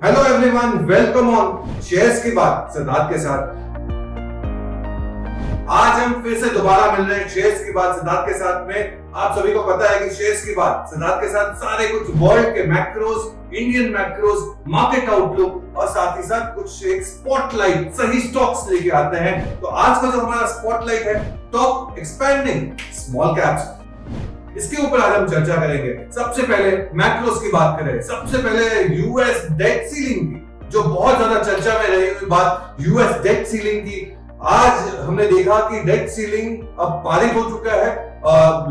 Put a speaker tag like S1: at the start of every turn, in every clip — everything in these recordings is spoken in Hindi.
S1: Hello everyone, welcome on shares की बात सिद्धार्थ के साथ। आज हम फिर से दोबारा मिल रहे हैं शेयर्स की बात सिद्धार्थ के साथ में। आप सभी को पता है कि शेयर्स की बात सिद्धार्थ के साथ सारे कुछ वर्ल्ड के macros, Indian macros, market outlook और साथ ही साथ कुछ एक स्पॉटलाइट सही स्टॉक्स लेके आते हैं। तो आज का जो हमारा स्पॉटलाइट है टॉप एक्सपेंडिंग स्मॉल कैप्स, इसके ऊपर आज हम चर्चा करेंगे। सबसे पहले मैक्रोस की बात करें, सबसे पहले यूएस डेट सीलिंग की, जो बहुत ज्यादा चर्चा में रही हुई बात यूएस डेट सीलिंग की। आज हमने देखा कि डेट सीलिंग अब पारित हो चुका है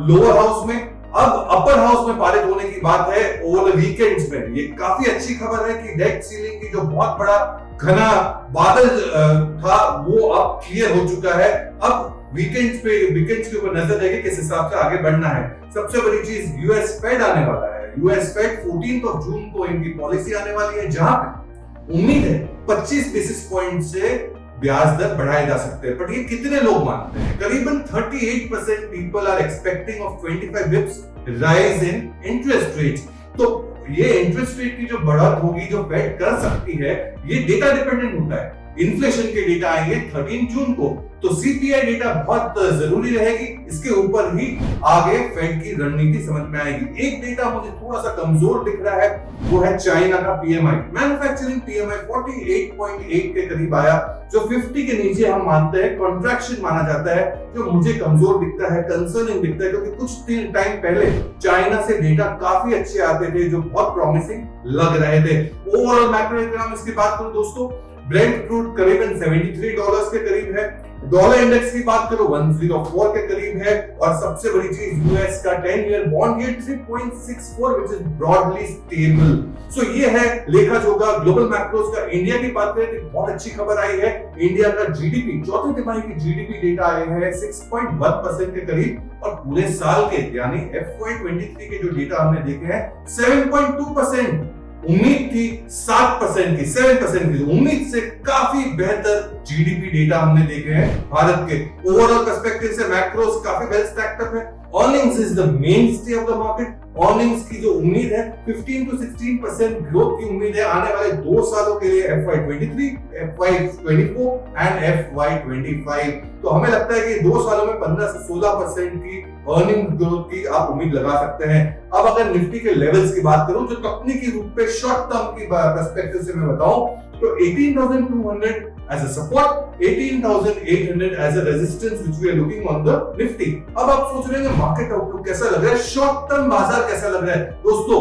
S1: लोअर हाउस में, अब अपर हाउस में पारित होने की बात है ओवर द वीकेंड्स में। ये काफी अच्छी खबर है कि डेट सीलिंग की जो बहुत बड़ा घना बादल था वो अब क्लियर हो चुका है। अब वीकेंड्स के ऊपर नजर है कि किस हिसाब से आगे बढ़ना है। सबसे बड़ी चीज यूएस फेड आने वाला है। यूएस फेड 14 जून को इनकी पॉलिसी आने वाली है, जहां पे उम्मीद है 25 बेसिस पॉइंट से ब्याज दर बढ़ाए जा सकते हैं। बट ये कितने लोग मानते हैं? करीबन 38% people are expecting of 25 bips raise in interest rates. तो ये इंटरेस्ट रेट की जो बढ़त होगी, जो फेड कर सकती है, ये डेटा डिपेंडेंट होता है। इन्फ्लेशन के डेटा आएंगे 13 जून को, तो सीपीआई डेटा बहुत जरूरी रहेगी। इसके ऊपर ही आगे फेड की रणनीति समझ में आएगी। एक डेटा मुझे थोड़ा सा कमजोर दिख रहा है, वो है चाइना का पीएमआई। मैन्युफैक्चरिंग पीएमआई 48.8 के करीब आया, जो 50 के नीचे हम मानते हैं कॉन्ट्रैक्शन माना जाता है, जो मुझे कमजोर दिखता है, कंसर्निंग दिखता है, क्योंकि कुछ टाइम पहले चाइना से डेटा काफी अच्छे आते थे जो बहुत प्रॉमिसिंग लग रहे थे। ओवरऑल मैक्रो इकोनॉमिक्स की बात करूं दोस्तों, ब्रेंट क्रूड करीबन $73 के करीब है। डॉलर इंडेक्स की बात करो 104 के करीब है। और सबसे बड़ी चीज यूएस का 10 year bond yield 3.64 which is broadly stable. So ये है लेखा जोखा ग्लोबल मैक्रोस का। इंडिया की बात करें तो बहुत अच्छी खबर आई है। इंडिया का जीडीपी चौथी तिमाही की जीडीपी डेटा आए हैं 6.1% के करीब, और पूरे साल के यानी FY23 के जो डेटा हमने देखे हैं 7.2%। उम्मीद थी 7% की, 7% की उम्मीद से काफी बेहतर जीडीपी डेटा हमने देखे हैं भारत के। ओवरऑल पर्सपेक्टिव से मैक्रोस काफी वेल स्टैक्ड अप है। Earnings is the मेनस्टे of the market. Earnings की जो उम्मीद है 15 to 16% ग्रोथ की उम्मीद है आने वाले 2 सालों के लिए, FY23, FY24 एंड FY25। तो हमें लगता है कि 2 सालों में 15 से 16% की अर्निंग ग्रोथ की आप उम्मीद लगा सकते हैं। अब अगर निफ्टी के लेवल्स की बात करूं, जो तकनीकी रूप पे शॉर्ट टर्म की पर्सपेक्टिव से मैं बताऊं, तो 18,200 as a support, 18,800 as a resistance which we are looking on the Nifty। अब आप सोच रहे हैं मार्केट आउटलुक कैसा लग रहा है, शॉर्ट टर्म बाजार कैसा लग रहा है? दोस्तों,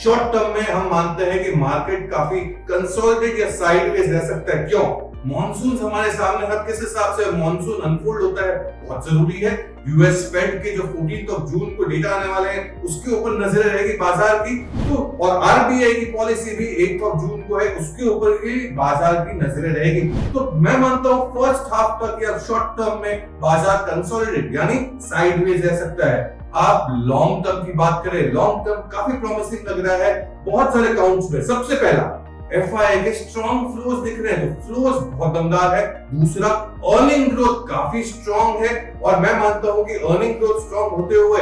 S1: शॉर्ट टर्म में हम मानते हैं कि मार्केट काफी कंसोलिडेट या साइडवेज रह सकता है। क्यों? मॉनसून हमारे सामने है, किस हिसाब से मॉनसून अनफोल्ड होता है बहुत जरूरी है। यूएस फेड के जो 14 जून को डेटा आने वाले हैं उसके ऊपर नजर रहेगी बाजार की, तो और आरबीआई की पॉलिसी भी 8 जून को है, उसके ऊपर भी बाजार की नजरें रहेगी। तो मैं मानता हूं फर्स्ट हाफ तक या शॉर्ट टर्म में बाजार कंसोलिडेट यानी साइडवेज रह सकता है। आप लॉन्ग टर्म की बात करें, लॉन्ग टर्म काफी प्रॉमिसिंग लग रहा है बहुत सारे काउंट्स में। सबसे पहला एफआईआई के स्ट्रॉन्ग फ्लोज दिख रहे हैं, तो फ्लोज बहुत दमदार है। दूसरा, अर्निंग ग्रोथ काफी स्ट्रॉन्ग है, और मैं मानता हूं कि अर्निंग ग्रोथ स्ट्रॉन्ग होते हुए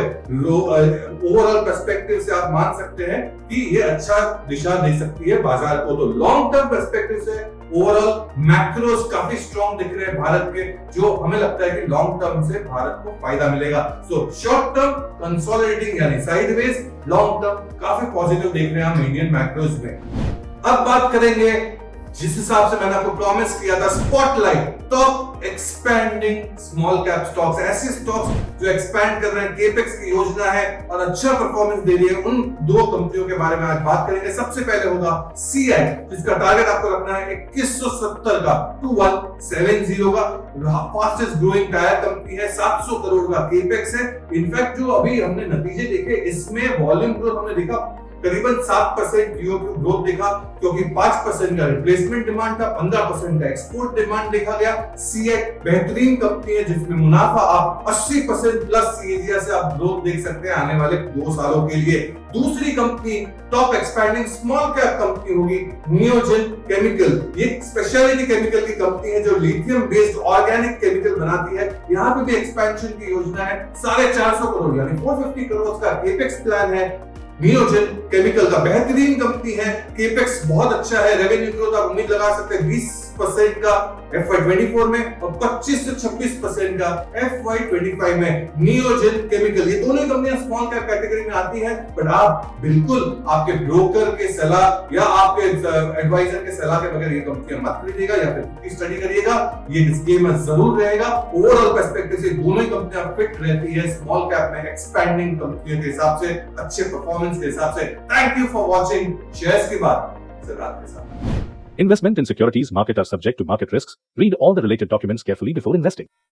S1: ओवरऑल पर्सपेक्टिव से आप मान सकते हैं कि ये अच्छा दिशा दे सकती है बाजार को। तो लॉन्ग टर्म पर्सपेक्टिव से ओवरऑल मैक्रोस काफी स्ट्रॉन्ग दिख रहे हैं भारत के, जो हमें लगता है कि लॉन्ग टर्म से भारत को फायदा मिलेगा। सो शॉर्ट टर्म कंसोलिडेटिंग यानी साइडवेज, लॉन्ग टर्म काफी पॉजिटिव देख रहे हैं हम इंडियन मैक्रोस में। अब बात करेंगे जिस हिसाब से मैंने आपको प्रॉमिस किया था, spotlight top expanding small cap stocks, ऐसे स्टॉक्स जो एक्सपैंड कर रहे हैं, केपेक्स की योजना है और अच्छा परफॉर्मेंस दे रही है, उन 2 कंपनियों के बारे में आज बात करेंगे। सबसे पहले होगा सीएट, जिसका टारगेट आपको रखना है 2170 का, 2170 का। फास्टेस्ट ग्रोइंग टायर कंपनी है, 700 करोड़ का केपेक्स है। इनफैक्ट जो अभी हमने नतीजे देखे, इसमें वॉल्यूम ग्रोथ हमने देखा करीबन 7% ईओक्यू ग्रोथ देखा, क्योंकि 5% का रिप्लेसमेंट डिमांड था, 15% का एक्सपोर्ट डिमांड देखा गया। सीएट बेहतरीन कंपनी है जिसमें मुनाफा आप 80% प्लस सीएजीआर से आप ग्रोथ देख सकते हैं आने वाले 2 सालों के लिए। दूसरी company top expanding small cap company होगी नियोजन केमिकल। ये स्पेशलिटी केमिकल की कंपनी है जो लिथियम बेस्ड ऑर्गेनिक केमिकल बनाती है। यहाँ पे भी एक्सपेंशन की योजना है, 450 करोड़ यानी 450 करोड़ का केपेक्स प्लान है। नियोजन केमिकल का बेहतरीन कंपनी है, केपेक्स बहुत अच्छा है, रेवेन्यू ग्रोथ आप उम्मीद लगा सकते हैं 20% का FY24 में और 25 से 26% का FY25 में। नियोजन केमिकल, ये दोनों कंपनियां स्मॉल कैप कैटेगरी में आती है, बट आप बिल्कुल आपके ब्रोकर के सलाह या आपके एडवाइजर के सलाह के बगैर ये कंपनियां मत खरीदिएगा या फिर स्टडी करिएगा। ये डिस्क्लेमर जरूर रहेगा। ओवरऑल पर्सपेक्टिव से दोनों ही कंपनियां फिट रहती है स्मॉल कैप में, एक्सपैंडिंग कंपनियों के हिसाब से, अच्छे परफॉर्मेंस के हिसाब से। Thank you for watching shares की बात सिद्धार्थ के साथ।
S2: Investment in securities market are subject to market risks. Read all the related documents carefully before investing.